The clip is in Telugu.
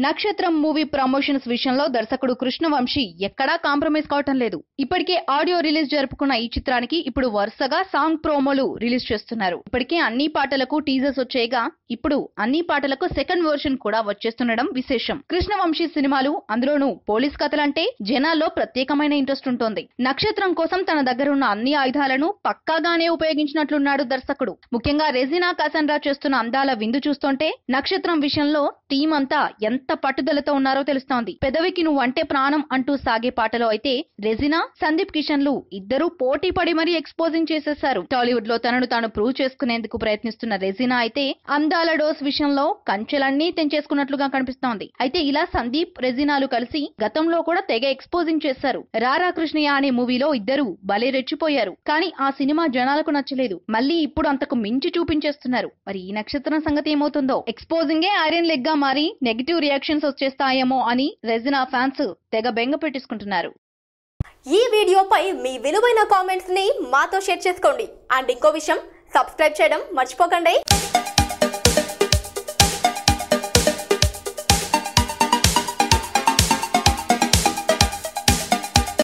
నక్షత్రం మూవీ ప్రమోషన్స్ విషయంలో దర్శకుడు కృష్ణవంశీ ఎక్కడా కాంప్రమైజ్ కావటం లేదు. ఇప్పటికే ఆడియో రిలీజ్ జరుపుకున్న ఈ చిత్రానికి ఇప్పుడు వరుసగా సాంగ్ ప్రోమోలు రిలీజ్ చేస్తున్నారు. ఇప్పటికే అన్ని పాటలకు టీజర్స్ వచ్చేయగా ఇప్పుడు అన్ని పాటలకు సెకండ్ వర్షన్ కూడా వచ్చేస్తుండడం విశేషం. కృష్ణవంశీ సినిమాలు, అందులోనూ పోలీస్ కథలంటే జనాల్లో ప్రత్యేకమైన ఇంట్రెస్ట్ ఉంటుంది. నక్షత్రం కోసం తన దగ్గర ఉన్న అన్ని ఆయుధాలను పక్కాగానే ఉపయోగించినట్లున్నాడు దర్శకుడు. ముఖ్యంగా రెజినా కసండ్రా చేస్తున్న అందాల విందు చూస్తుంటే నక్షత్రం విషయంలో టీం అంతా ఎంత పట్టుదలతో ఉన్నారో తెలుస్తోంది. పెదవికి నువ్వంటే ప్రాణం అంటూ సాగే పాటలో అయితే రెజినా, సందీప్ కిషన్లు ఇద్దరూ పోటీ పడి మరీ ఎక్స్పోజింగ్ చేసేశారు. టాలీవుడ్ లో తనను తాను ప్రూవ్ చేసుకునేందుకు ప్రయత్నిస్తున్న రెజినా అయితే అందాల డోస్ విషయంలో కంచెలన్నీ తెంచేసుకున్నట్లుగా కనిపిస్తోంది. అయితే ఇలా సందీప్, రెజినాలు కలిసి గతంలో కూడా తెగ ఎక్స్పోజింగ్ చేశారు. రారా కృష్ణయ్య అనే మూవీలో ఇద్దరు భలే రెచ్చిపోయారు. కానీ ఆ సినిమా జనాలకు నచ్చలేదు. మళ్ళీ ఇప్పుడు అంతకు మించి చూపించేస్తున్నారు. మరి ఈ నక్షత్రం సంగతి ఏమవుతుందో? ఎక్స్పోజింగే ఐరన్ లెగ్ గా మారి నెగిటివ్ రియాక్షన్స్ వచ్చేస్తాయేమో అని రెజినా ఫ్యాన్స్ తెగ బెంగ పెట్టించుకుంటున్నారు. ఈ వీడియోపై మీ విలువైన కామెంట్స్ ని మాతో షేర్ చేసుకోండి. అండ్ ఇంకో విషయం, సబ్స్క్రైబ్ చేయడం మర్చిపోకండి.